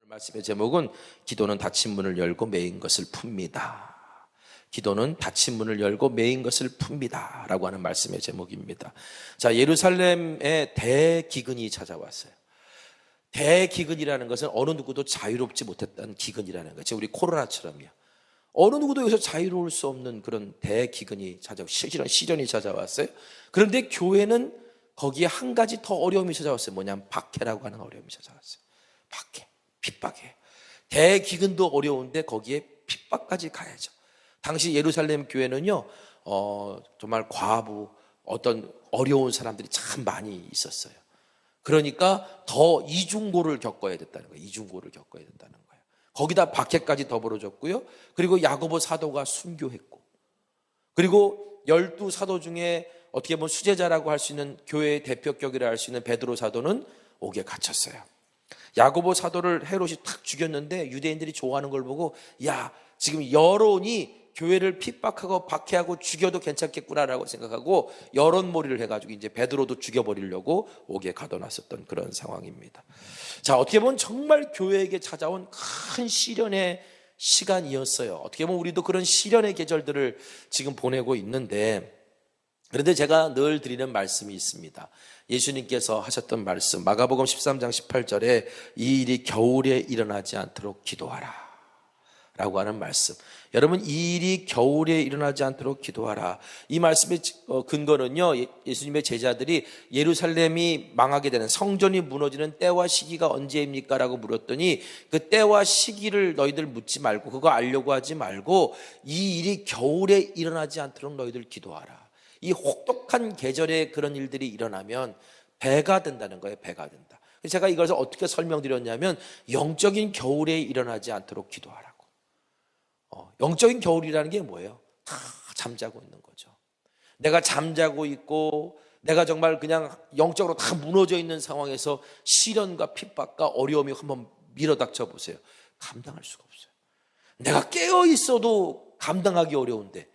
말씀의 제목은 기도는 닫힌 문을 열고 메인 것을 풉니다. 기도는 닫힌 문을 열고 메인 것을 풉니다 라고 하는 말씀의 제목입니다. 자, 예루살렘에 대기근이 찾아왔어요. 대기근이라는 것은 어느 누구도 자유롭지 못했던 기근이라는 거죠. 우리 코로나처럼요. 어느 누구도 여기서 자유로울 수 없는 그런 대기근이 시련이 찾아왔어요. 그런데 교회는 거기에 한 가지 더 어려움이 찾아왔어요. 뭐냐면 박해라고 하는 어려움이 찾아왔어요. 박해, 핍박이에요. 대기근도 어려운데 거기에 핍박까지 가야죠. 당시 예루살렘 교회는요, 정말 과부, 어떤 어려운 사람들이 참 많이 있었어요. 그러니까 더 이중고를 겪어야 됐다는 거예요. 이중고를 겪어야 된다는 거예요. 거기다 박해까지 더불어졌고요. 그리고 야고보 사도가 순교했고, 그리고 12사도 중에 어떻게 보면 수제자라고 할 수 있는 교회의 대표격이라 할 수 있는 베드로 사도는 옥에 갇혔어요. 야고보 사도를 헤롯이 탁 죽였는데 유대인들이 좋아하는 걸 보고, 야, 지금 여론이 교회를 핍박하고 박해하고 죽여도 괜찮겠구나라고 생각하고 여론몰이를 해가지고 이제 베드로도 죽여버리려고 옥에 가둬놨었던 그런 상황입니다. 자, 어떻게 보면 정말 교회에게 찾아온 큰 시련의 시간이었어요. 어떻게 보면 우리도 그런 시련의 계절들을 지금 보내고 있는데, 그런데 제가 늘 드리는 말씀이 있습니다. 예수님께서 하셨던 말씀, 마가복음 13장 18절에 이 일이 겨울에 일어나지 않도록 기도하라 라고 하는 말씀. 여러분, 이 일이 겨울에 일어나지 않도록 기도하라. 이 말씀의 근거는요, 예수님의 제자들이 예루살렘이 망하게 되는, 성전이 무너지는 때와 시기가 언제입니까? 라고 물었더니 그 때와 시기를 너희들 묻지 말고, 그거 알려고 하지 말고 이 일이 겨울에 일어나지 않도록 너희들 기도하라. 이 혹독한 계절에 그런 일들이 일어나면 배가 된다는 거예요. 배가 된다. 제가 이것을 어떻게 설명드렸냐면, 영적인 겨울에 일어나지 않도록 기도하라고. 영적인 겨울이라는 게 뭐예요? 다 잠자고 있는 거죠. 내가 잠자고 있고, 내가 정말 그냥 영적으로 다 무너져 있는 상황에서 시련과 핍박과 어려움이 한번 밀어닥쳐 보세요. 감당할 수가 없어요. 내가 깨어 있어도 감당하기 어려운데,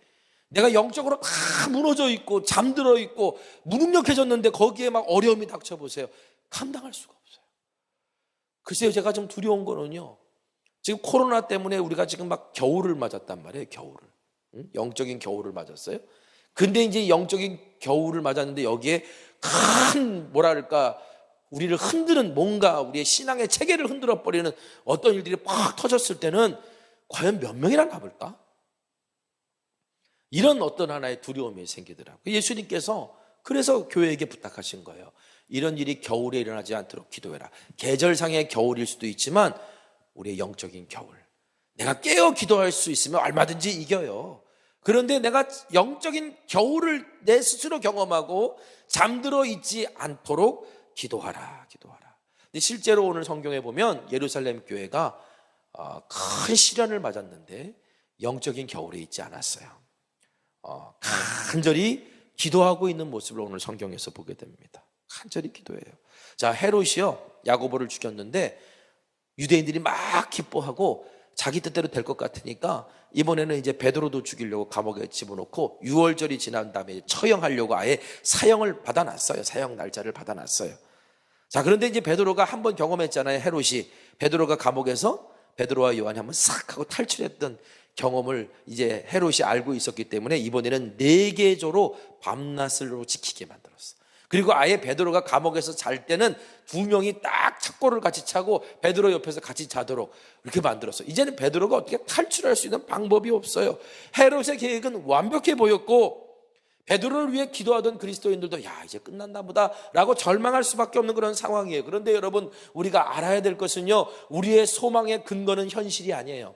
내가 영적으로 다 무너져 있고 잠들어 있고 무능력해졌는데 거기에 막 어려움이 닥쳐 보세요. 감당할 수가 없어요. 글쎄요, 제가 좀 두려운 거는요, 지금 코로나 때문에 우리가 지금 막 겨울을 맞았단 말이에요. 겨울을. 영적인 겨울을 맞았어요. 근데 이제 영적인 겨울을 맞았는데 여기에 큰 뭐랄까, 우리를 흔드는, 뭔가 우리의 신앙의 체계를 흔들어 버리는 어떤 일들이 팍 터졌을 때는 과연 몇 명이나 남을까? 이런 어떤 하나의 두려움이 생기더라고요. 예수님께서 그래서 교회에게 부탁하신 거예요. 이런 일이 겨울에 일어나지 않도록 기도해라. 계절상의 겨울일 수도 있지만 우리의 영적인 겨울, 내가 깨어 기도할 수 있으면 얼마든지 이겨요. 그런데 내가 영적인 겨울을 내 스스로 경험하고 잠들어 있지 않도록 기도하라. 근데 실제로 오늘 성경에 보면 예루살렘 교회가 큰 시련을 맞았는데 영적인 겨울에 있지 않았어요. 간절히 기도하고 있는 모습을 오늘 성경에서 보게 됩니다. 간절히 기도해요. 자, 헤롯이요, 야고보를 죽였는데 유대인들이 막 기뻐하고 자기 뜻대로 될 것 같으니까 이번에는 이제 베드로도 죽이려고 감옥에 집어넣고 6월절이 지난 다음에 처형하려고 아예 사형을 받아놨어요. 사형 날짜를 받아놨어요. 자, 그런데 이제 베드로가 한번 경험했잖아요. 헤롯이 베드로가 감옥에서 베드로와 요한이 한번 싹 하고 탈출했던 경험을 이제 헤롯이 알고 있었기 때문에 이번에는 4계조로 밤낮으로 지키게 만들었어. 그리고 아예 베드로가 감옥에서 잘 때는 2명이 딱 착고를 같이 차고 베드로 옆에서 같이 자도록 이렇게 만들었어. 이제는 베드로가 어떻게 탈출할 수 있는 방법이 없어요. 헤롯의 계획은 완벽해 보였고, 베드로를 위해 기도하던 그리스도인들도 야, 이제 끝났나 보다 라고 절망할 수밖에 없는 그런 상황이에요. 그런데 여러분, 우리가 알아야 될 것은요, 우리의 소망의 근거는 현실이 아니에요.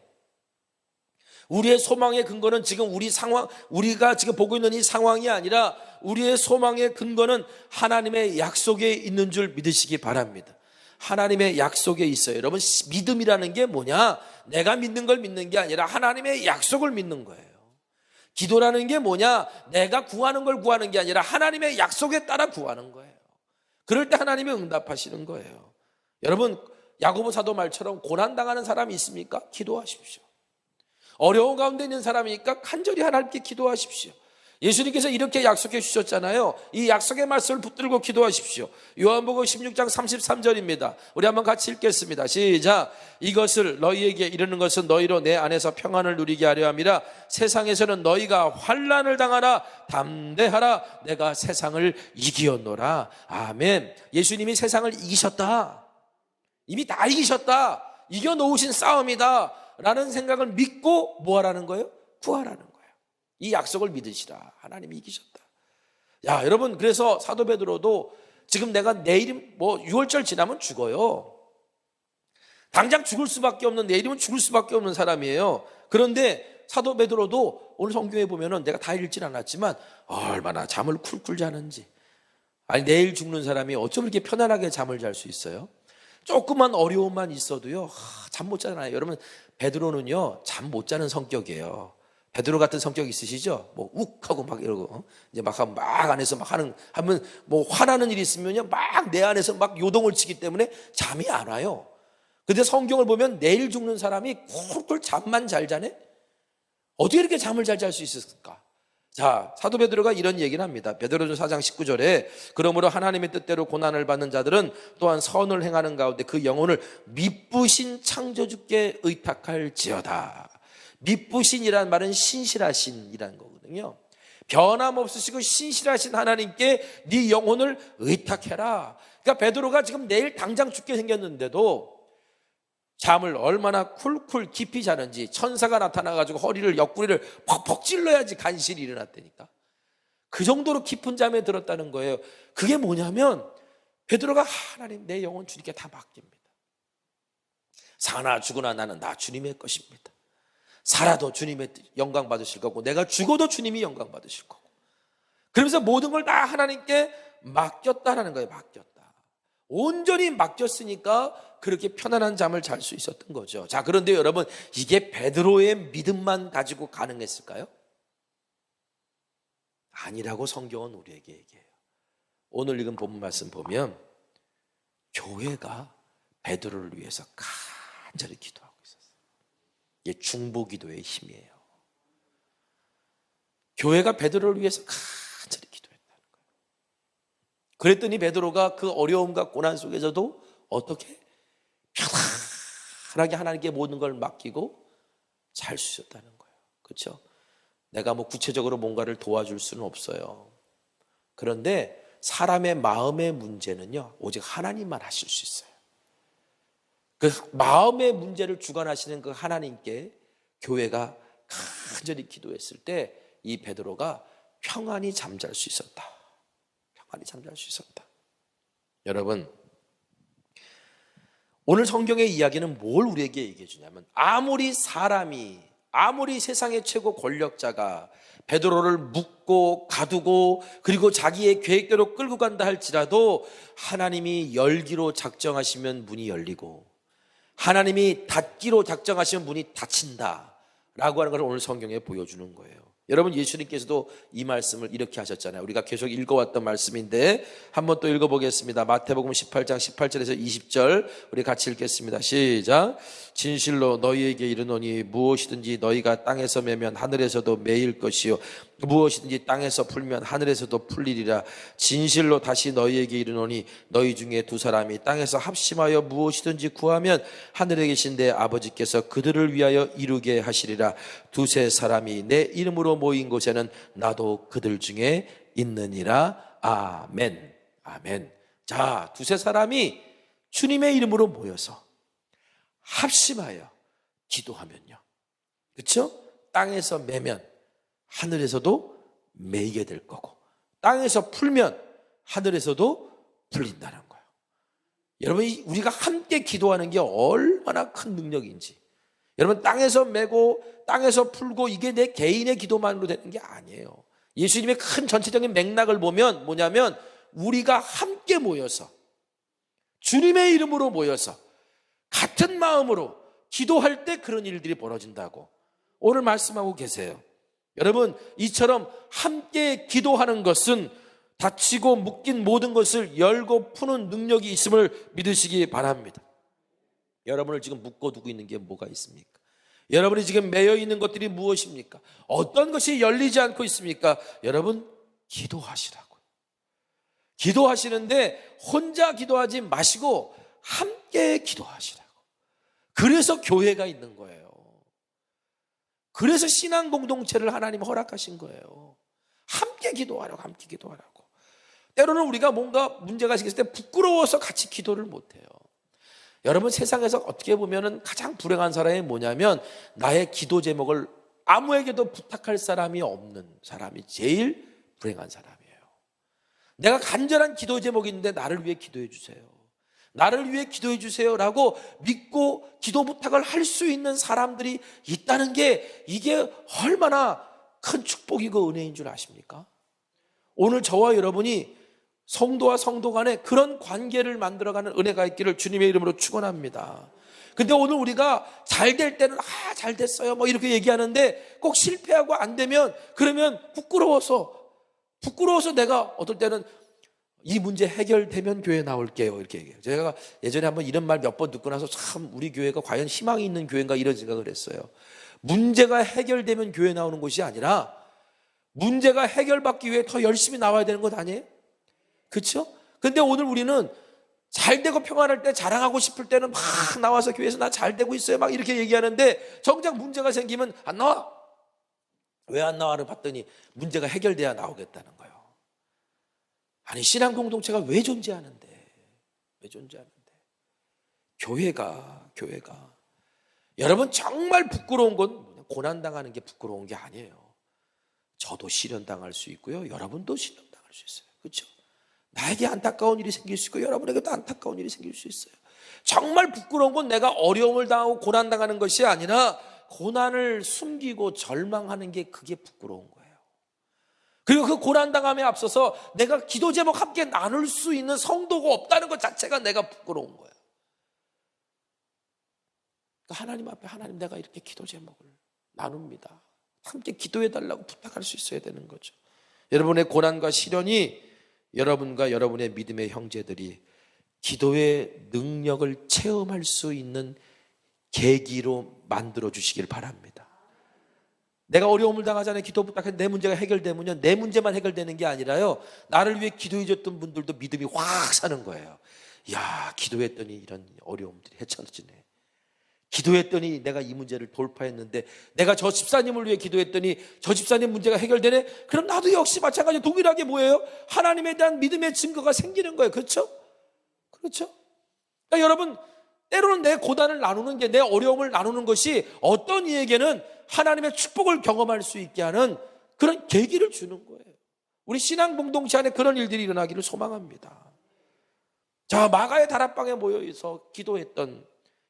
우리의 소망의 근거는 지금 우리 상황, 우리가 지금 보고 있는 이 상황이 아니라 우리의 소망의 근거는 하나님의 약속에 있는 줄 믿으시기 바랍니다. 하나님의 약속에 있어요. 여러분, 믿음이라는 게 뭐냐? 내가 믿는 걸 믿는 게 아니라 하나님의 약속을 믿는 거예요. 기도라는 게 뭐냐? 내가 구하는 걸 구하는 게 아니라 하나님의 약속에 따라 구하는 거예요. 그럴 때 하나님이 응답하시는 거예요. 여러분, 야고보 사도 말처럼 고난당하는 사람이 있습니까? 기도하십시오. 어려운 가운데 있는 사람이니까 간절히 하나님께 기도하십시오. 예수님께서 이렇게 약속해 주셨잖아요. 이 약속의 말씀을 붙들고 기도하십시오. 요한복음 16장 33절입니다. 우리 한번 같이 읽겠습니다. 시작. 이것을 너희에게 이르는 것은 너희로 내 안에서 평안을 누리게 하려 함이라. 세상에서는 너희가 환난을 당하라. 담대하라. 내가 세상을 이기었노라. 아멘. 예수님이 세상을 이기셨다. 이미 다 이기셨다. 이겨놓으신 싸움이다 라는 생각을 믿고 뭐 하라는 거예요? 구하라는 거예요. 이 약속을 믿으시라. 하나님이 이기셨다. 야, 여러분, 그래서 사도 베드로도 지금 내가 내일 6월절 지나면 죽어요. 당장 죽을 수밖에 없는, 내일이면 죽을 수밖에 없는 사람이에요. 그런데 사도 베드로도 오늘 성경에 보면은 내가 다 읽진 않았지만 얼마나 잠을 쿨쿨 자는지. 아니, 내일 죽는 사람이 어쩜 이렇게 편안하게 잠을 잘 수 있어요? 조그만 어려움만 있어도요, 잠 못 자잖아요. 여러분, 베드로는요, 잠 못 자는 성격이에요. 베드로 같은 성격 있으시죠? 욱 하고 막 이러고, 이제 막 안에서 막 하면 화나는 일이 있으면요, 막 내 안에서 막 요동을 치기 때문에 잠이 안 와요. 근데 성경을 보면 내일 죽는 사람이 쿨쿨 잠만 잘 자네? 어떻게 이렇게 잠을 잘 잘 수 있을까? 자, 사도 베드로가 이런 얘기를 합니다. 베드로전 4장 19절에 그러므로 하나님의 뜻대로 고난을 받는 자들은 또한 선을 행하는 가운데 그 영혼을 미쁘신 창조주께 의탁할지어다. 미쁘신이라는 말은 신실하신이라는 거거든요. 변함없으시고 신실하신 하나님께 네 영혼을 의탁해라. 그러니까 베드로가 지금 내일 당장 죽게 생겼는데도 잠을 얼마나 쿨쿨 깊이 자는지, 천사가 나타나가지고 옆구리를 퍽퍽 찔러야지 간신히 일어났다니까. 그 정도로 깊은 잠에 들었다는 거예요. 그게 뭐냐면 베드로가 하나님, 내 영혼 주님께 다 맡깁니다. 사나 죽으나 나는 다 주님의 것입니다. 살아도 주님의 영광 받으실 거고 내가 죽어도 주님이 영광 받으실 거고, 그러면서 모든 걸 다 하나님께 맡겼다라는 거예요. 맡겼다. 온전히 맡겼으니까 그렇게 편안한 잠을 잘 수 있었던 거죠. 자, 그런데 여러분, 이게 베드로의 믿음만 가지고 가능했을까요? 아니라고 성경은 우리에게 얘기해요. 오늘 읽은 본문 말씀 보면 교회가 베드로를 위해서 간절히 기도하고 있었어요. 이게 중보기도의 힘이에요. 교회가 베드로를 위해서 간절히 기도했다는 거예요. 그랬더니 베드로가 그 어려움과 고난 속에서도 어떻게 편안하게 하나님께 모든 걸 맡기고 잘 수 있었다는 거예요. 그렇죠? 내가 구체적으로 뭔가를 도와줄 수는 없어요. 그런데 사람의 마음의 문제는요, 오직 하나님만 하실 수 있어요. 그 마음의 문제를 주관하시는 그 하나님께 교회가 간절히 기도했을 때 이 베드로가 평안히 잠잘 수 있었다. 평안히 잠잘 수 있었다. 여러분, 오늘 성경의 이야기는 뭘 우리에게 얘기해 주냐면, 아무리 세상의 최고 권력자가 베드로를 묶고 가두고 그리고 자기의 계획대로 끌고 간다 할지라도 하나님이 열기로 작정하시면 문이 열리고 하나님이 닫기로 작정하시면 문이 닫힌다라고 하는 걸 오늘 성경에 보여주는 거예요. 여러분, 예수님께서도 이 말씀을 이렇게 하셨잖아요. 우리가 계속 읽어왔던 말씀인데 한번 또 읽어보겠습니다. 마태복음 18장 18절에서 20절 우리 같이 읽겠습니다. 시작. 진실로 너희에게 이르노니 무엇이든지 너희가 땅에서 매면 하늘에서도 매일 것이요 무엇이든지 땅에서 풀면 하늘에서도 풀리리라. 진실로 다시 너희에게 이르노니 너희 중에 두 사람이 땅에서 합심하여 무엇이든지 구하면 하늘에 계신 내 아버지께서 그들을 위하여 이루게 하시리라. 두세 사람이 내 이름으로 모인 곳에는 나도 그들 중에 있느니라. 아멘. 아멘. 자, 두세 사람이 주님의 이름으로 모여서 합심하여 기도하면요, 그렇죠? 땅에서 매면 하늘에서도 매이게 될 거고, 땅에서 풀면 하늘에서도 풀린다는 거예요. 여러분, 우리가 함께 기도하는 게 얼마나 큰 능력인지. 여러분, 땅에서 매고 땅에서 풀고 이게 내 개인의 기도만으로 되는 게 아니에요. 예수님의 큰 전체적인 맥락을 보면 뭐냐면, 우리가 함께 모여서 주님의 이름으로 모여서 같은 마음으로 기도할 때 그런 일들이 벌어진다고 오늘 말씀하고 계세요. 여러분, 이처럼 함께 기도하는 것은 닫히고 묶인 모든 것을 열고 푸는 능력이 있음을 믿으시기 바랍니다. 여러분을 지금 묶어두고 있는 게 뭐가 있습니까? 여러분이 지금 매여 있는 것들이 무엇입니까? 어떤 것이 열리지 않고 있습니까? 여러분, 기도하시라고요. 기도하시는데 혼자 기도하지 마시고 함께 기도하시라고. 그래서 교회가 있는 거예요. 그래서 신앙 공동체를 하나님 허락하신 거예요. 함께 기도하라고, 함께 기도하라고. 때로는 우리가 뭔가 문제가 생겼을 때 부끄러워서 같이 기도를 못해요. 여러분, 세상에서 어떻게 보면 가장 불행한 사람이 뭐냐면 나의 기도 제목을 아무에게도 부탁할 사람이 없는 사람이 제일 불행한 사람이에요. 내가 간절한 기도 제목이 있는데 나를 위해 기도해 주세요, 나를 위해 기도해 주세요라고 믿고 기도 부탁을 할 수 있는 사람들이 있다는 게 이게 얼마나 큰 축복이고 은혜인 줄 아십니까? 오늘 저와 여러분이 성도와 성도 간에 그런 관계를 만들어가는 은혜가 있기를 주님의 이름으로 축원합니다. 근데 오늘 우리가 잘 될 때는 잘 됐어요 뭐 이렇게 얘기하는데 꼭 실패하고 안 되면 그러면 부끄러워서 내가 어떨 때는 이 문제 해결되면 교회 나올게요 이렇게 얘기해요. 제가 예전에 한번 이런 말 몇 번 듣고 나서 참 우리 교회가 과연 희망이 있는 교회인가 이런 생각을 했어요. 문제가 해결되면 교회 나오는 곳이 아니라 문제가 해결받기 위해 더 열심히 나와야 되는 것 아니에요? 그렇죠? 근데 오늘 우리는 잘 되고 평안할 때 자랑하고 싶을 때는 막 나와서 교회에서 나 잘 되고 있어요 막 이렇게 얘기하는데 정작 문제가 생기면 안 나와. 왜 안 나와를 봤더니 문제가 해결돼야 나오겠다는 거예요. 아니, 신앙 공동체가 왜 존재하는데? 교회가 여러분, 정말 부끄러운 건 고난당하는 게 부끄러운 게 아니에요. 저도 시련당할 수 있고요, 여러분도 시련당할 수 있어요. 그렇죠? 나에게 안타까운 일이 생길 수 있고 여러분에게도 안타까운 일이 생길 수 있어요. 정말 부끄러운 건 내가 어려움을 당하고 고난당하는 것이 아니라 고난을 숨기고 절망하는 게 그게 부끄러운 거예요. 그리고 그 고난당함에 앞서서 내가 기도 제목 함께 나눌 수 있는 성도가 없다는 것 자체가 내가 부끄러운 거예요. 그러니까 하나님 앞에, 하나님 내가 이렇게 기도 제목을 나눕니다, 함께 기도해달라고 부탁할 수 있어야 되는 거죠. 여러분의 고난과 시련이 여러분과 여러분의 믿음의 형제들이 기도의 능력을 체험할 수 있는 계기로 만들어 주시길 바랍니다. 내가 어려움을 당하잖아요. 기도 부탁해 내 문제가 해결되면요, 내 문제만 해결되는 게 아니라요, 나를 위해 기도해 줬던 분들도 믿음이 확 사는 거예요. 야, 기도했더니 이런 어려움들이 헤쳐지네. 기도했더니 내가 이 문제를 돌파했는데, 내가 저 집사님을 위해 기도했더니 저 집사님 문제가 해결되네. 그럼 나도 역시 마찬가지로 동일하게 뭐예요? 하나님에 대한 믿음의 증거가 생기는 거예요. 그렇죠? 그러니까 여러분, 때로는 내 고난을 나누는 게, 내 어려움을 나누는 것이 어떤 이에게는 하나님의 축복을 경험할 수 있게 하는 그런 계기를 주는 거예요. 우리 신앙 공동체 안에 그런 일들이 일어나기를 소망합니다. 자, 마가의 다락방에 모여서 기도했던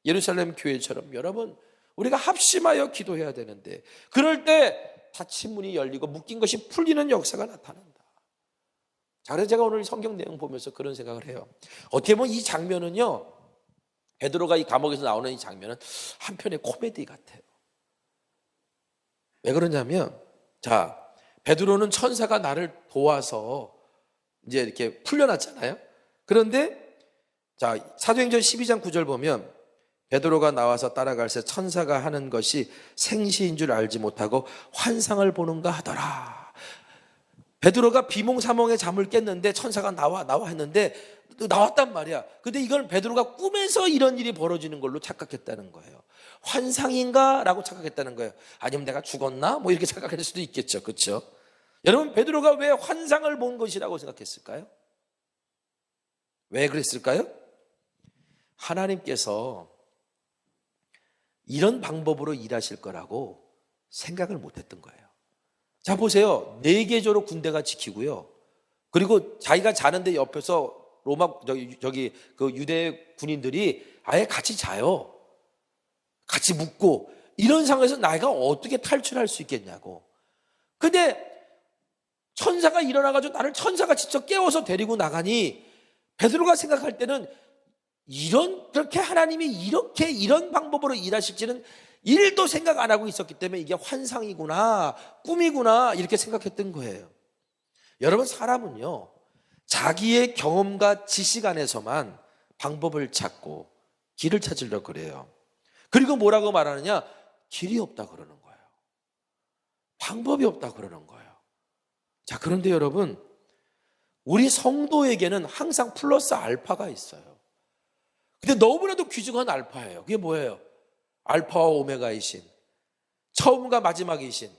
예루살렘 교회처럼 여러분, 우리가 합심하여 기도해야 되는데, 그럴 때 닫힌 문이 열리고 묶인 것이 풀리는 역사가 나타난다. 자, 그래서 제가 오늘 성경 내용 보면서 그런 생각을 해요. 어떻게 보면 이 장면은요, 베드로가 이 감옥에서 나오는 이 장면은 한편의 코미디 같아요. 왜 그러냐면, 자, 베드로는 천사가 나를 도와서 이제 이렇게 풀려났잖아요. 그런데 자, 사도행전 12장 9절 보면 베드로가 나와서 따라갈새 천사가 하는 것이 생시인 줄 알지 못하고 환상을 보는가 하더라. 베드로가 비몽사몽의 잠을 깼는데 천사가 나와 했는데 나왔단 말이야. 근데 이걸 베드로가 꿈에서 이런 일이 벌어지는 걸로 착각했다는 거예요. 환상인가? 라고 착각했다는 거예요. 아니면 내가 죽었나? 뭐 이렇게 착각할 수도 있겠죠. 그렇죠? 여러분, 베드로가 왜 환상을 본 것이라고 생각했을까요? 왜 그랬을까요? 하나님께서 이런 방법으로 일하실 거라고 생각을 못했던 거예요. 자, 보세요. 4개조로 군대가 지키고요, 그리고 자기가 자는데 옆에서 로마 그 유대 군인들이 아예 같이 자요. 같이 묵고, 이런 상황에서 내가 어떻게 탈출할 수 있겠냐고. 근데 천사가 일어나가지고 나를 천사가 직접 깨워서 데리고 나가니, 베드로가 생각할 때는 그렇게 하나님이 이런 방법으로 일하실지는 1도 생각 안 하고 있었기 때문에 이게 환상이구나, 꿈이구나, 이렇게 생각했던 거예요. 여러분, 사람은요, 자기의 경험과 지식 안에서만 방법을 찾고 길을 찾으려고 그래요. 그리고 뭐라고 말하느냐? 길이 없다 그러는 거예요. 방법이 없다 그러는 거예요. 자, 그런데 여러분, 우리 성도에게는 항상 플러스 알파가 있어요. 근데 너무나도 귀중한 알파예요. 그게 뭐예요? 알파와 오메가이신, 처음과 마지막이신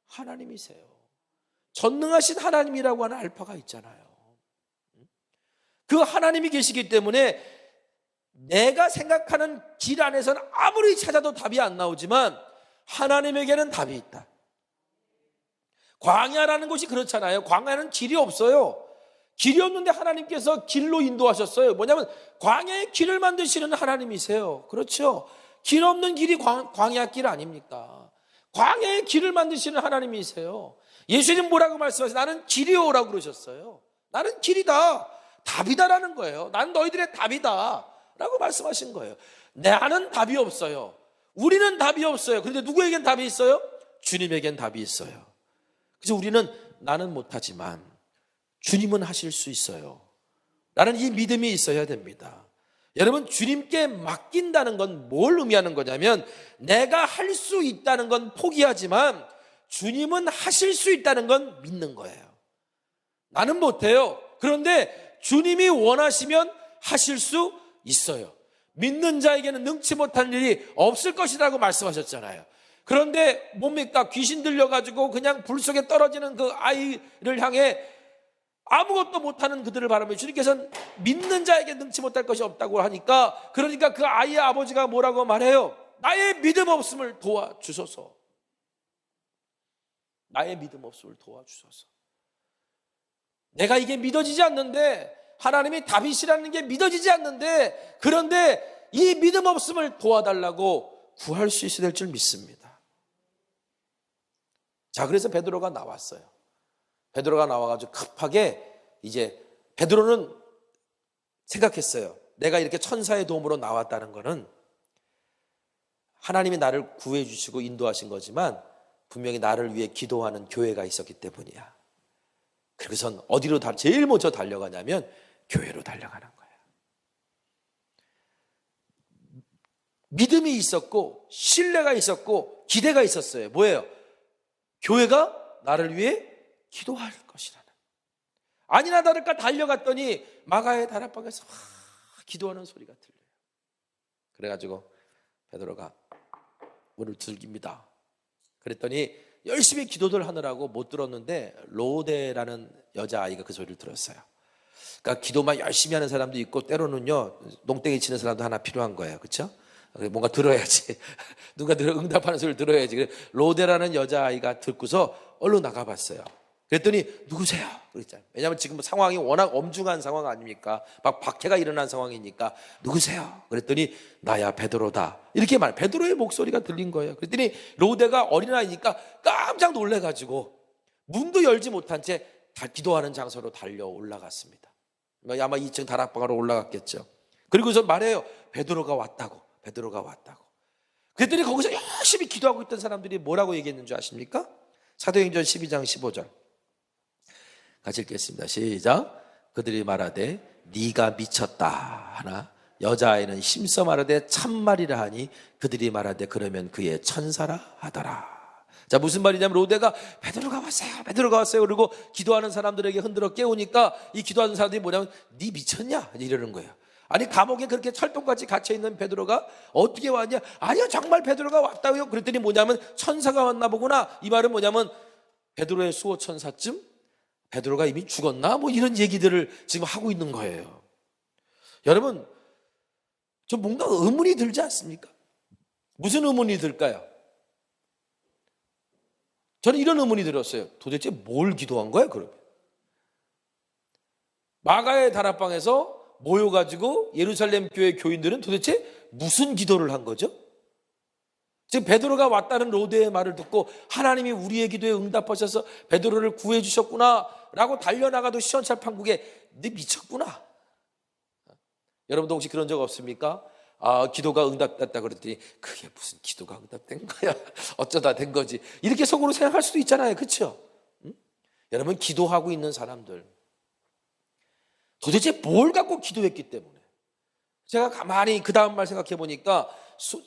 하나님이세요. 전능하신 하나님이라고 하는 알파가 있잖아요. 그 하나님이 계시기 때문에 내가 생각하는 길 안에서는 아무리 찾아도 답이 안 나오지만 하나님에게는 답이 있다. 광야라는 곳이 그렇잖아요. 광야는 길이 없어요. 길이 없는데 하나님께서 길로 인도하셨어요. 뭐냐면 광야의 길을 만드시는 하나님이세요. 그렇죠? 길 없는 길이 광야길 아닙니까? 광야의 길을 만드시는 하나님이세요. 예수님 뭐라고 말씀하세요? 나는 길이요라고 그러셨어요. 나는 길이다, 답이다라는 거예요. 난 너희들의 답이다 라고 말씀하신 거예요. 나는 답이 없어요. 우리는 답이 없어요. 그런데 누구에겐 답이 있어요? 주님에겐 답이 있어요. 그래서 우리는 나는 못하지만 주님은 하실 수 있어요 라는 이 믿음이 있어야 됩니다. 여러분, 주님께 맡긴다는 건 뭘 의미하는 거냐면 내가 할 수 있다는 건 포기하지만 주님은 하실 수 있다는 건 믿는 거예요. 나는 못해요. 그런데 주님이 원하시면 하실 수 있어요. 믿는 자에게는 능치 못한 일이 없을 것이라고 말씀하셨잖아요. 그런데 뭡니까? 귀신 들려가지고 그냥 불 속에 떨어지는 그 아이를 향해 아무것도 못하는 그들을 바라보며 주님께서는 믿는 자에게 능치 못할 것이 없다고 하니까, 그러니까 그 아이의 아버지가 뭐라고 말해요? 나의 믿음 없음을 도와주소서. 나의 믿음 없음을 도와주소서. 내가 이게 믿어지지 않는데, 하나님이 답이시라는 게 믿어지지 않는데, 그런데 이 믿음 없음을 도와달라고 구할 수 있어야 될 줄 믿습니다. 자, 그래서 베드로가 나왔어요. 베드로가 나와가지고 급하게 이제 베드로는 생각했어요. 내가 이렇게 천사의 도움으로 나왔다는 거는 하나님이 나를 구해 주시고 인도하신 거지만 분명히 나를 위해 기도하는 교회가 있었기 때문이야. 그래서 어디로 제일 먼저 달려가냐면 교회로 달려가는 거예요. 믿음이 있었고 신뢰가 있었고 기대가 있었어요. 뭐예요? 교회가 나를 위해 기도할 것이라는. 아니나 다를까 달려갔더니 마가의 다락방에서 기도하는 소리가 들려요. 그래가지고 베드로가 문을 들깁니다. 그랬더니 열심히 기도들 하느라고 못 들었는데 로데라는 여자아이가 그 소리를 들었어요. 그러니까 기도만 열심히 하는 사람도 있고 때로는요 농땡이 치는 사람도 하나 필요한 거예요. 그렇죠? 뭔가 들어야지. 누가 응답하는 소리를 들어야지. 로데라는 여자아이가 듣고서 얼른 나가봤어요. 그랬더니 누구세요? 그랬잖아요. 왜냐하면 지금 상황이 워낙 엄중한 상황 아닙니까? 막 박해가 일어난 상황이니까 누구세요? 그랬더니 나야 베드로다. 이렇게 베드로의 목소리가 들린 거예요. 그랬더니 로데가 어린아이니까 깜짝 놀래가지고 문도 열지 못한 채 기도하는 장소로 달려 올라갔습니다. 아마 2층 다락방으로 올라갔겠죠. 그리고서 말해요. 베드로가 왔다고. 베드로가 왔다고. 그랬더니 거기서 열심히 기도하고 있던 사람들이 뭐라고 얘기했는 줄 아십니까? 사도행전 12장 15절 같이 읽겠습니다. 시작. 그들이 말하되 네가 미쳤다 하나 여자아이는 힘써 말하되 참말이라 하니 그들이 말하되 그러면 그의 천사라 하더라. 자, 무슨 말이냐면 로데가 베드로가 왔어요. 베드로가 왔어요. 그리고 기도하는 사람들에게 흔들어 깨우니까 이 기도하는 사람들이 뭐냐면 네 미쳤냐? 이러는 거예요. 아니 감옥에 그렇게 철통같이 갇혀있는 베드로가 어떻게 왔냐? 아니요 정말 베드로가 왔다고요. 그랬더니 뭐냐면 천사가 왔나 보구나. 이 말은 뭐냐면 베드로의 수호 천사쯤? 베드로가 이미 죽었나? 뭐 이런 얘기들을 지금 하고 있는 거예요. 여러분 좀 뭔가 의문이 들지 않습니까? 무슨 의문이 들까요? 저는 이런 의문이 들었어요. 도대체 뭘 기도한 거야 그러면? 마가의 다락방에서 모여가지고 예루살렘 교회 교인들은 도대체 무슨 기도를 한 거죠? 지금 베드로가 왔다는 로데의 말을 듣고 하나님이 우리의 기도에 응답하셔서 베드로를 구해 주셨구나 라고 달려나가도 시원찮판국에 네 미쳤구나. 여러분도 혹시 그런 적 없습니까? 아, 기도가 응답됐다 그랬더니 그게 무슨 기도가 응답된 거야? 어쩌다 된 거지? 이렇게 속으로 생각할 수도 있잖아요. 그렇죠? 응? 여러분 기도하고 있는 사람들 도대체 뭘 갖고 기도했기 때문에 제가 가만히 그 다음 말 생각해 보니까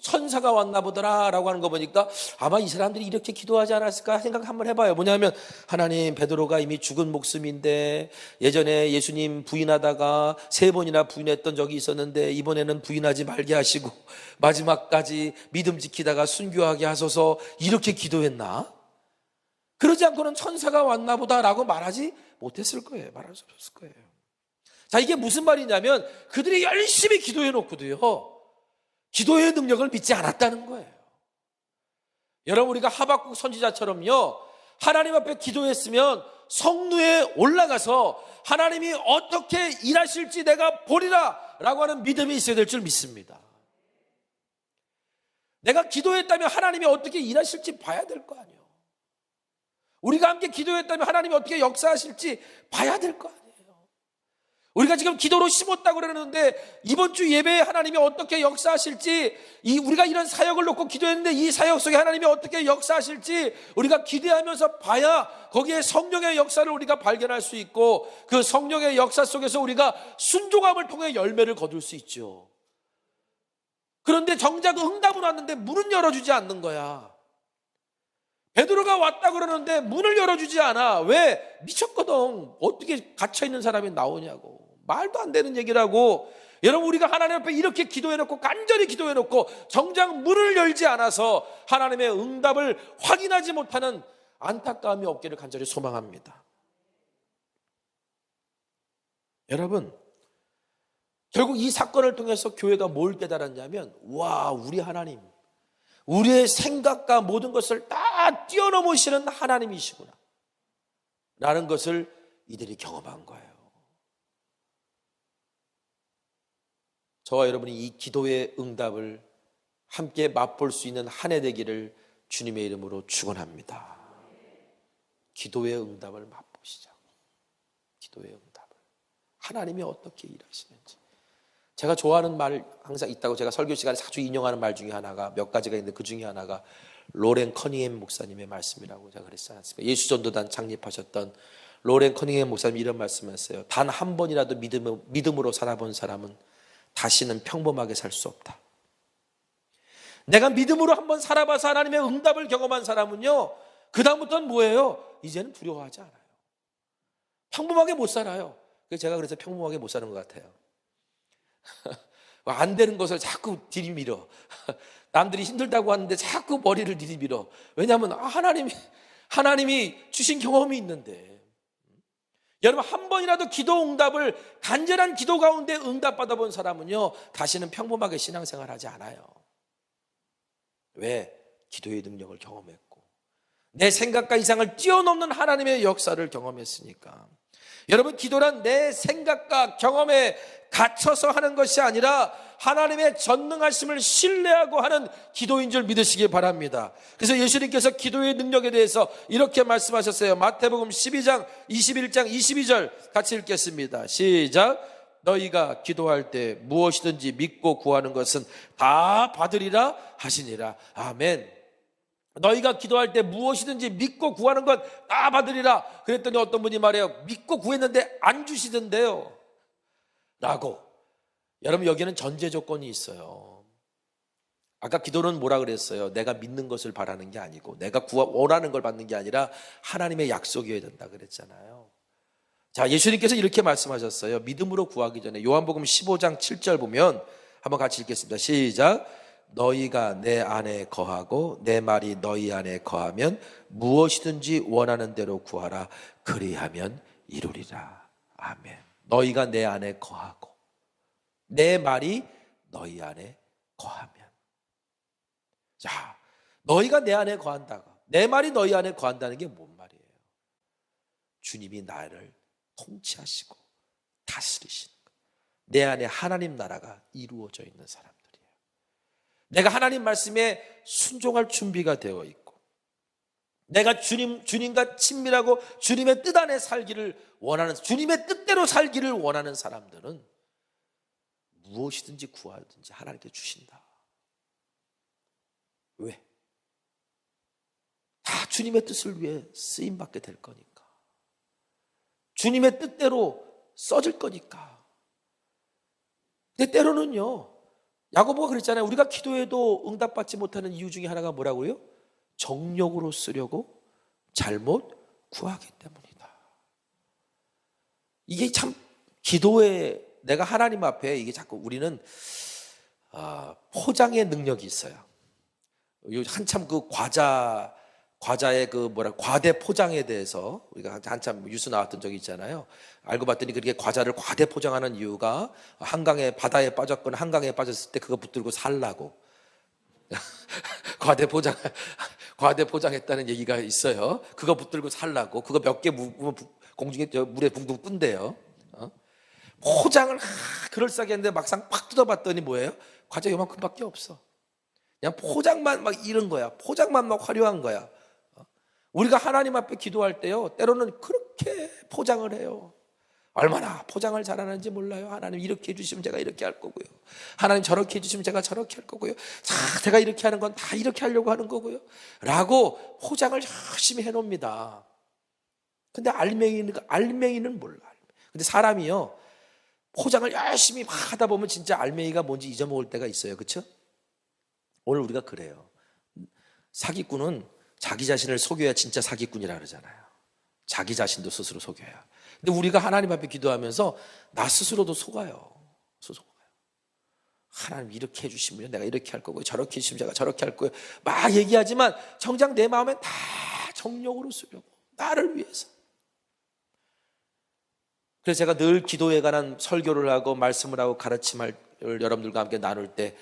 천사가 왔나 보더라라고 하는 거 보니까 아마 이 사람들이 이렇게 기도하지 않았을까 생각 한번 해봐요. 뭐냐면 하나님, 베드로가 이미 죽은 목숨인데 예전에 예수님 부인하다가 3번이나 부인했던 적이 있었는데 이번에는 부인하지 말게 하시고 마지막까지 믿음 지키다가 순교하게 하소서, 이렇게 기도했나? 그러지 않고는 천사가 왔나 보다라고 말하지 못했을 거예요. 말할 수 없었을 거예요. 자, 이게 무슨 말이냐면 그들이 열심히 기도해 놓고도요, 기도의 능력을 믿지 않았다는 거예요. 여러분, 우리가 하박국 선지자처럼요, 하나님 앞에 기도했으면 성루에 올라가서 하나님이 어떻게 일하실지 내가 보리라 라고 하는 믿음이 있어야 될 줄 믿습니다. 내가 기도했다면 하나님이 어떻게 일하실지 봐야 될 거 아니에요. 우리가 함께 기도했다면 하나님이 어떻게 역사하실지 봐야 될 거 아니에요. 우리가 지금 기도로 심었다고 그러는데 이번 주 예배에 하나님이 어떻게 역사하실지, 우리가 이런 사역을 놓고 기도했는데 이 사역 속에 하나님이 어떻게 역사하실지 우리가 기대하면서 봐야 거기에 성령의 역사를 우리가 발견할 수 있고, 그 성령의 역사 속에서 우리가 순종함을 통해 열매를 거둘 수 있죠. 그런데 정작 응답은 왔는데 문은 열어주지 않는 거야. 베드로가 왔다 그러는데 문을 열어주지 않아. 왜? 미쳤거든. 어떻게 갇혀있는 사람이 나오냐고. 말도 안 되는 얘기라고. 여러분, 우리가 하나님 앞에 이렇게 기도해놓고 간절히 기도해놓고 정작 문을 열지 않아서 하나님의 응답을 확인하지 못하는 안타까움이 없기를 간절히 소망합니다. 여러분, 결국 이 사건을 통해서 교회가 뭘 깨달았냐면, 와, 우리 하나님, 우리의 생각과 모든 것을 다 뛰어넘으시는 하나님이시구나 라는 것을 이들이 경험한 거예요. 저와 여러분이 이 기도의 응답을 함께 맛볼 수 있는 한 해 되기를 주님의 이름으로 축원합니다. 기도의 응답을 맛보시자고. 기도의 응답을, 하나님이 어떻게 일하시는지. 제가 좋아하는 말 항상 있다고, 제가 설교 시간에 자주 인용하는 말 중에 하나가 몇 가지가 있는데 그 중에 하나가 로렌 커닝햄 목사님의 말씀이라고 제가 그랬지 않습니까? 예수전도단 창립하셨던 로렌 커닝햄 목사님이 이런 말씀을 했어요. 단 한 번이라도 믿음으로 살아본 사람은 다시는 평범하게 살 수 없다. 내가 믿음으로 한번 살아봐서 하나님의 응답을 경험한 사람은요, 그 다음부터는 뭐예요? 이제는 두려워하지 않아요. 평범하게 못 살아요. 제가 그래서 평범하게 못 사는 것 같아요. 안 되는 것을 자꾸 들이밀어. 남들이 힘들다고 하는데 자꾸 머리를 들이밀어. 왜냐하면 하나님이 주신 경험이 있는데. 여러분, 한 번이라도 기도 응답을, 간절한 기도 가운데 응답받아 본 사람은요, 다시는 평범하게 신앙생활하지 않아요. 왜? 기도의 능력을 경험했고 내 생각과 이상을 뛰어넘는 하나님의 역사를 경험했으니까. 여러분, 기도란 내 생각과 경험에 갇혀서 하는 것이 아니라 하나님의 전능하심을 신뢰하고 하는 기도인 줄 믿으시기 바랍니다. 그래서 예수님께서 기도의 능력에 대해서 이렇게 말씀하셨어요. 마태복음 12장 21장 22절 같이 읽겠습니다. 시작. 너희가 기도할 때 무엇이든지 믿고 구하는 것은 다 받으리라 하시니라. 아멘. 너희가 기도할 때 무엇이든지 믿고 구하는 것 다 받으리라. 그랬더니 어떤 분이 말해요. 믿고 구했는데 안 주시던데요 라고. 여러분, 여기는 전제 조건이 있어요. 아까 기도는 뭐라 그랬어요? 내가 믿는 것을 바라는 게 아니고 내가 원하는 걸 받는 게 아니라 하나님의 약속이어야 된다 그랬잖아요. 자, 예수님께서 이렇게 말씀하셨어요. 믿음으로 구하기 전에 요한복음 15장 7절 보면 한번 같이 읽겠습니다. 시작. 너희가 내 안에 거하고 내 말이 너희 안에 거하면 무엇이든지 원하는 대로 구하라. 그리하면 이루리라. 아멘. 너희가 내 안에 거하고 내 말이 너희 안에 거하면. 자, 너희가 내 안에 거한다고, 내 말이 너희 안에 거한다는 게 뭔 말이에요? 주님이 나를 통치하시고 다스리시는 거예요. 내 안에 하나님 나라가 이루어져 있는 사람들이에요. 내가 하나님 말씀에 순종할 준비가 되어 있고 내가 주님과 친밀하고 주님의 뜻 안에 살기를 원하는, 주님의 뜻대로 살기를 원하는 사람들은 무엇이든지 구하든지 하나님께 주신다. 왜? 다 주님의 뜻을 위해 쓰임받게 될 거니까. 주님의 뜻대로 써질 거니까. 근데 때로는요, 야고보가 그랬잖아요. 우리가 기도해도 응답받지 못하는 이유 중에 하나가 뭐라고요? 정욕으로 쓰려고 잘못 구하기 때문이다. 이게 참 기도에 내가 하나님 앞에 이게 자꾸 우리는 포장의 능력이 있어요. 한참 그 과자의 그 과대 포장에 대해서 우리가 한참 뉴스 나왔던 적이 있잖아요. 알고 봤더니 그렇게 과자를 과대 포장하는 이유가 바다에 빠졌거나 한강에 빠졌을 때 그거 붙들고 살라고 과대 포장했다는 얘기가 있어요. 그거 붙들고 살라고. 그거 몇 개 묵으면 공중에 물에 붕붕 뜬대요. 포장을 그럴싸하게 했는데 막상 팍 뜯어봤더니 뭐예요? 과자 요만큼밖에 없어. 그냥 포장만 막 이런 거야. 포장만 막 화려한 거야. 우리가 하나님 앞에 기도할 때요, 때로는 그렇게 포장을 해요. 얼마나 포장을 잘하는지 몰라요. 하나님 이렇게 해주시면 제가 이렇게 할 거고요. 하나님 저렇게 해주시면 제가 저렇게 할 거고요. 제가 이렇게 하는 건 다 이렇게 하려고 하는 거고요. 라고 포장을 열심히 해놓습니다. 근데 알맹이는 몰라. 근데 사람이요, 포장을 열심히 하다 보면 진짜 알맹이가 뭔지 잊어먹을 때가 있어요. 그렇죠? 오늘 우리가 그래요. 사기꾼은 자기 자신을 속여야 진짜 사기꾼이라 그러잖아요. 자기 자신도 스스로 속여야. 근데 우리가 하나님 앞에 기도하면서 나 스스로도 속아요. 하나님 이렇게 해주시면 내가 이렇게 할 거고요. 저렇게 해주시면 제가 저렇게 할 거예요. 막 얘기하지만 정작 내 마음엔 다 정욕으로 쓰려고. 나를 위해서. 그래서 제가 늘 기도에 관한 설교를 하고 말씀을 하고 가르침을 여러분들과 함께 나눌 때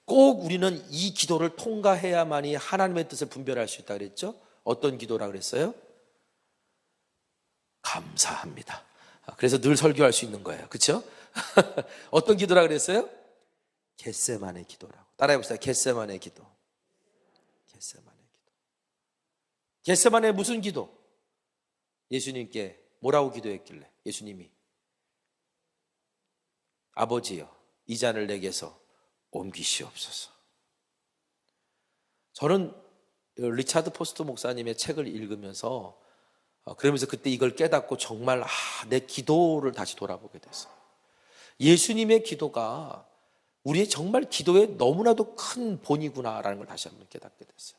꼭 우리는 이 기도를 통과해야만이 하나님의 뜻을 분별할 수 있다 그랬죠? 어떤 기도라 그랬어요? 감사합니다. 그래서 늘 설교할 수 있는 거예요. 그렇죠? 어떤 기도라 그랬어요? 겟세마네 기도라고. 따라해 봅시다. 겟세마네 기도. 겟세마네 기도. 겟세마네 무슨 기도? 예수님께 뭐라고 기도했길래? 예수님이 아버지여 이 잔을 내게서 옮기시옵소서. 저는 리차드 포스터 목사님의 책을 읽으면서 그러면서 그때 이걸 깨닫고 정말 내 기도를 다시 돌아보게 됐어요. 예수님의 기도가 우리의 정말 기도에 너무나도 큰 본이구나라는 걸 다시 한번 깨닫게 됐어요.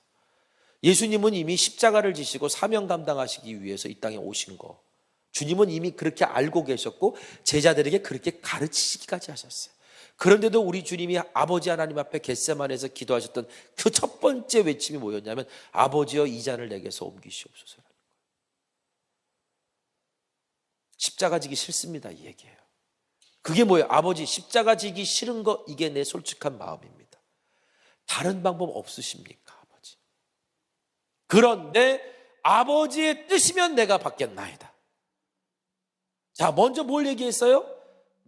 예수님은 이미 십자가를 지시고 사명 감당하시기 위해서 이 땅에 오신 거, 주님은 이미 그렇게 알고 계셨고 제자들에게 그렇게 가르치시기까지 하셨어요. 그런데도 우리 주님이 아버지 하나님 앞에 겟세마네에서 기도하셨던 그 첫 번째 외침이 뭐였냐면 아버지여 이 잔을 내게서 옮기시옵소서라는 거예요. 십자가 지기 싫습니다 이 얘기예요. 그게 뭐예요? 아버지 십자가 지기 싫은 거 이게 내 솔직한 마음입니다. 다른 방법 없으십니까 아버지? 그런데 아버지의 뜻이면 내가 받겠나이다. 자, 먼저 뭘 얘기했어요?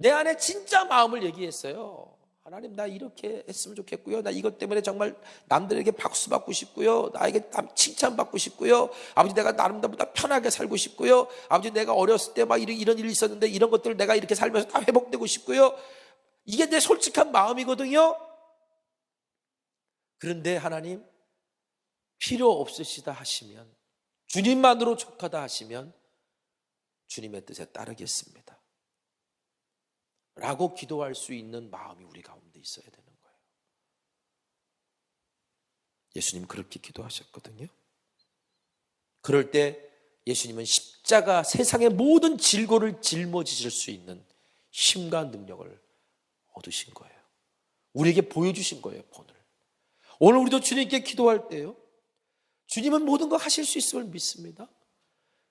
내 안에 진짜 마음을 얘기했어요. 하나님 나 이렇게 했으면 좋겠고요. 나 이것 때문에 정말 남들에게 박수 받고 싶고요. 나에게 칭찬받고 싶고요. 아버지 내가 남들보다 편하게 살고 싶고요. 아버지 내가 어렸을 때 막 이런 일이 있었는데 이런 것들 내가 이렇게 살면서 다 회복되고 싶고요. 이게 내 솔직한 마음이거든요. 그런데 하나님 필요 없으시다 하시면, 주님만으로 족하다 하시면 주님의 뜻에 따르겠습니다 라고 기도할 수 있는 마음이 우리 가운데 있어야 되는 거예요. 예수님 그렇게 기도하셨거든요. 그럴 때 예수님은 십자가 세상의 모든 질고를 짊어지실 수 있는 힘과 능력을 얻으신 거예요. 우리에게 보여주신 거예요, 본을. 오늘 우리도 주님께 기도할 때요, 주님은 모든 거 하실 수 있음을 믿습니다.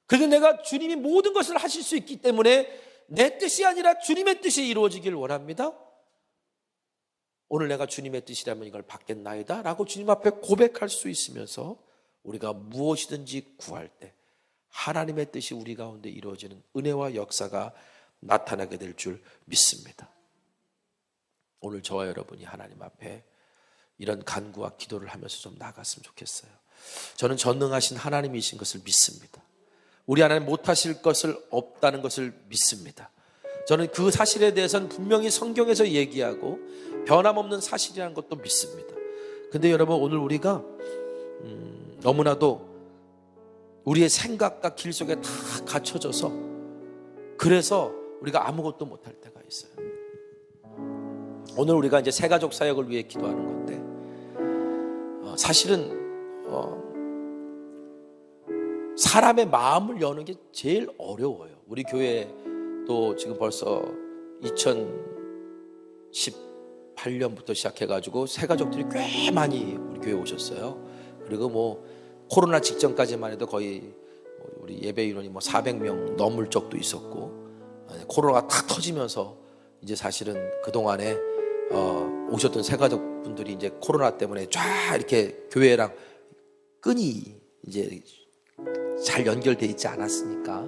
그래서 내가 주님이 모든 것을 하실 수 있기 때문에 내 뜻이 아니라 주님의 뜻이 이루어지길 원합니다. 오늘 내가 주님의 뜻이라면 이걸 받겠나이다 라고 주님 앞에 고백할 수 있으면서 우리가 무엇이든지 구할 때 하나님의 뜻이 우리 가운데 이루어지는 은혜와 역사가 나타나게 될 줄 믿습니다. 오늘 저와 여러분이 하나님 앞에 이런 간구와 기도를 하면서 좀 나아갔으면 좋겠어요. 저는 전능하신 하나님이신 것을 믿습니다. 우리 하나님 못하실 것을 없다는 것을 믿습니다. 저는 그 사실에 대해서는 분명히 성경에서 얘기하고 변함없는 사실이라는 것도 믿습니다. 근데 여러분 오늘 우리가 너무나도 우리의 생각과 길 속에 다 갇혀져서 그래서 우리가 아무것도 못할 때가 있어요. 오늘 우리가 이제 새가족 사역을 위해 기도하는 건데, 사실은 사람의 마음을 여는 게 제일 어려워요. 우리 교회도 지금 벌써 2018년부터 시작해가지고 새가족들이 꽤 많이 우리 교회 오셨어요. 그리고 뭐 코로나 직전까지만 해도 거의 우리 예배 인원이 400명 넘을 적도 있었고, 코로나가 탁 터지면서 이제 사실은 그 동안에 오셨던 새가족 분들이 이제 코로나 때문에 쫙 이렇게 교회랑 끈이 이제 잘 연결돼 있지 않았으니까,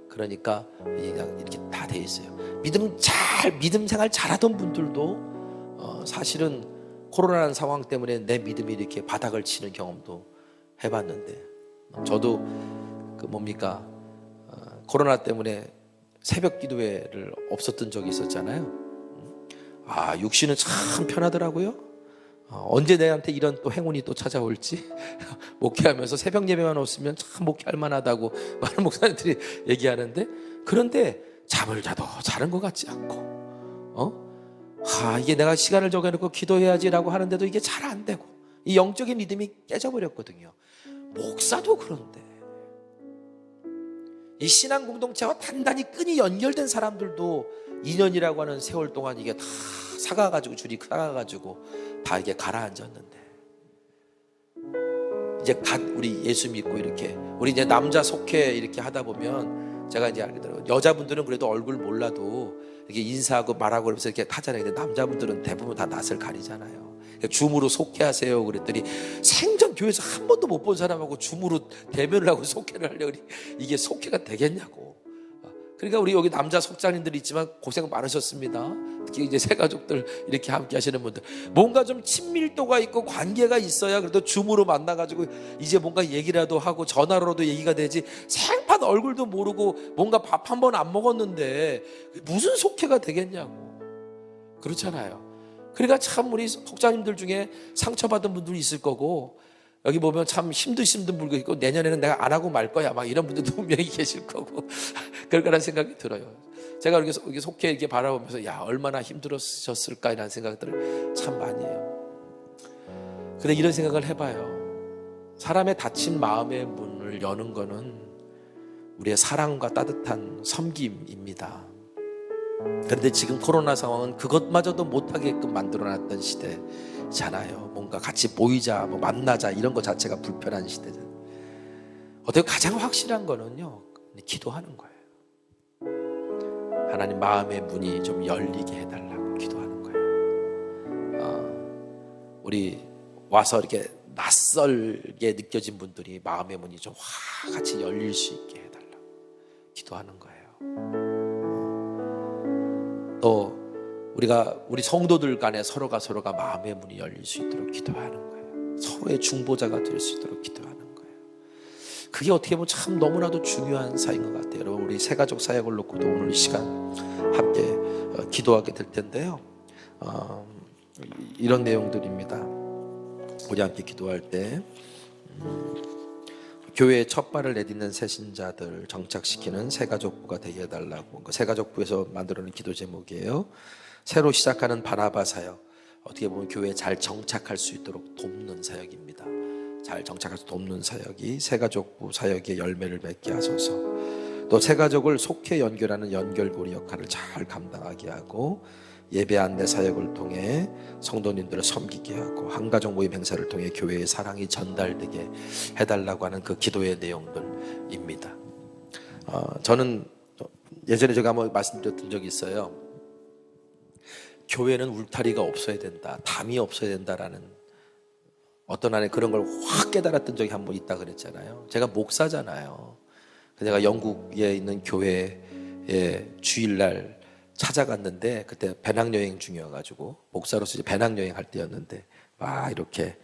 그러니까 그냥 이렇게 다 돼 있어요. 믿음 생활 잘하던 분들도 사실은 코로나라는 상황 때문에 내 믿음이 이렇게 바닥을 치는 경험도 해봤는데, 저도 코로나 때문에 새벽 기도회를 없었던 적이 있었잖아요. 육신은 참 편하더라고요. 언제 내한테 이런 또 행운이 또 찾아올지. 목회하면서 새벽 예배만 없으면 참 목회할 만하다고 많은 목사님들이 얘기하는데, 그런데 잠을 자도 자는 것 같지 않고, 이게 내가 시간을 정해놓고 기도해야지라고 하는데도 이게 잘 안 되고, 이 영적인 리듬이 깨져버렸거든요. 목사도 그런데, 이 신앙 공동체와 단단히 끈이 연결된 사람들도 2년이라고 하는 세월 동안 이게 다 사가가지고, 줄이 사가가지고 다 이게 가라앉았는데, 이제 우리 예수 믿고 이렇게 우리 이제 남자 속회 이렇게 하다 보면 제가 이제 알게 되더라고요. 여자분들은 그래도 얼굴 몰라도 이렇게 인사하고 말하고 그러면서 이렇게 하잖아요. 근데 남자분들은 대부분 다 낯을 가리잖아요. 줌으로 속회하세요 그랬더니, 생전 교회에서 한 번도 못 본 사람하고 줌으로 대면을 하고 속회를 하려고 그러니 이게 속회가 되겠냐고. 그러니까 우리 여기 남자 속장님들이 있지만 고생 많으셨습니다. 특히 이제 새가족들 이렇게 함께 하시는 분들, 뭔가 좀 친밀도가 있고 관계가 있어야 그래도 줌으로 만나가지고 이제 뭔가 얘기라도 하고 전화로도 얘기가 되지, 생판 얼굴도 모르고 뭔가 밥 한 번 안 먹었는데 무슨 속회가 되겠냐고. 그렇잖아요. 그러니까 참 우리 속장님들 중에 상처받은 분들이 있을 거고, 여기 보면 참 힘드신 분도 있고, 내년에는 내가 안 하고 말 거야 막 이런 분들도 분명히 계실 거고 그럴 거라는 생각이 들어요. 제가 여기 속해 이렇게 바라보면서 얼마나 힘들었을까 이라는 생각들을 참 많이 해요. 근데 이런 생각을 해봐요. 사람의 닫힌 마음의 문을 여는 거는 우리의 사랑과 따뜻한 섬김입니다. 그런데 지금 코로나 상황은 그것마저도 못하게끔 만들어놨던 시대잖아요. 뭔가 같이 보이자, 만나자 이런 것 자체가 불편한 시대잖아요. 어떻게 가장 확실한 거는요, 기도하는 거예요. 하나님 마음의 문이 좀 열리게 해달라고 기도하는 거예요. 우리 와서 이렇게 낯설게 느껴진 분들이 마음의 문이 좀 화같이 열릴 수 있게 해달라고 기도하는 거예요. 또 우리 성도들 간에 서로가 마음의 문이 열릴 수 있도록 기도하는 거예요. 서로의 중보자가 될 수 있도록 기도하는 거예요. 그게 어떻게 보면 참 너무나도 중요한 사인 것 같아요. 여러분, 우리 새가족 사역을 놓고도 오늘 이 시간 함께 기도하게 될 텐데요. 이런 내용들입니다. 우리 함께 기도할 때 교회에 첫 발을 내딛는 새신자들 정착시키는 새가족부가 되게 해달라고, 새가족부에서 만들어낸 기도 제목이에요. 새로 시작하는 바나바 사역, 어떻게 보면 교회에 잘 정착할 수 있도록 돕는 사역입니다. 잘 정착해서 돕는 사역이 새가족부 사역의 열매를 맺게 하소서. 또 새가족을 속해 연결하는 연결고리 역할을 잘 감당하게 하고, 예배 안내 사역을 통해 성도님들을 섬기게 하고, 한가족 모임 행사를 통해 교회의 사랑이 전달되게 해달라고 하는 그 기도의 내용들입니다. 저는 예전에 제가 한번 말씀드렸던 적이 있어요. 교회는 울타리가 없어야 된다, 담이 없어야 된다라는 어떤 안에 그런 걸 확 깨달았던 적이 한 번 있다 그랬잖아요. 제가 목사잖아요. 제가 영국에 있는 교회에 주일날 찾아갔는데, 그때 배낭여행 중이어가지고 목사로서 이제 배낭여행 할 때였는데, 막 이렇게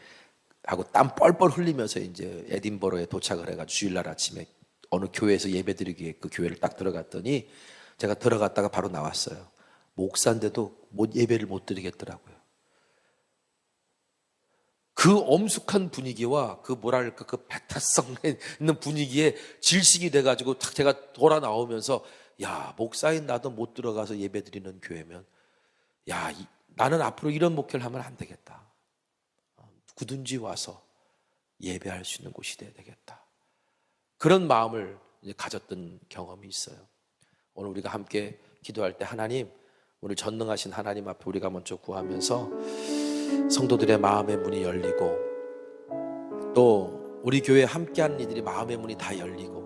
하고 땀 뻘뻘 흘리면서 이제 에딘버러에 도착을 해가지고 주일날 아침에 어느 교회에서 예배드리기 위해 그 교회를 딱 들어갔더니, 제가 들어갔다가 바로 나왔어요. 목사인데도 예배를 못 드리겠더라고요. 그 엄숙한 분위기와 그 배타성 있는 분위기에 질식이 돼가지고 딱 제가 돌아 나오면서, 목사인 나도 못 들어가서 예배 드리는 교회면, 나는 앞으로 이런 목회를 하면 안 되겠다. 누구든지 와서 예배할 수 있는 곳이 돼야 되겠다. 그런 마음을 이제 가졌던 경험이 있어요. 오늘 우리가 함께 기도할 때 하나님, 오늘 전능하신 하나님 앞에 우리가 먼저 구하면서 성도들의 마음의 문이 열리고 또 우리 교회에 함께하는 이들이 마음의 문이 다 열리고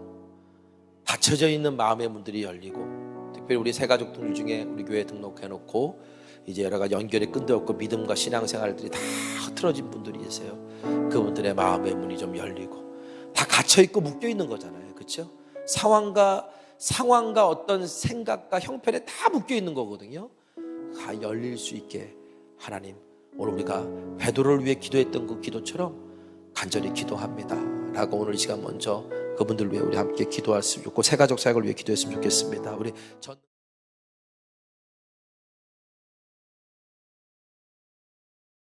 닫혀져 있는 마음의 문들이 열리고 특별히 우리 새가족 등들 중에 우리 교회에 등록해놓고 이제 여러 가지 연결이 끊겼고 믿음과 신앙생활들이 다 흐트러진 분들이 계세요. 그분들의 마음의 문이 좀 열리고 다 갇혀있고 묶여있는 거잖아요. 그렇죠? 상황과 어떤 생각과 형편에 다 묶여있는 거거든요. 다 열릴 수 있게 하나님, 오늘 우리가 베드로를 위해 기도했던 그 기도처럼 간절히 기도합니다 라고 오늘 이 시간 먼저 그분들 위해 우리 함께 기도할 수 있고 새가족 사역을 위해 기도했으면 좋겠습니다. 우리 전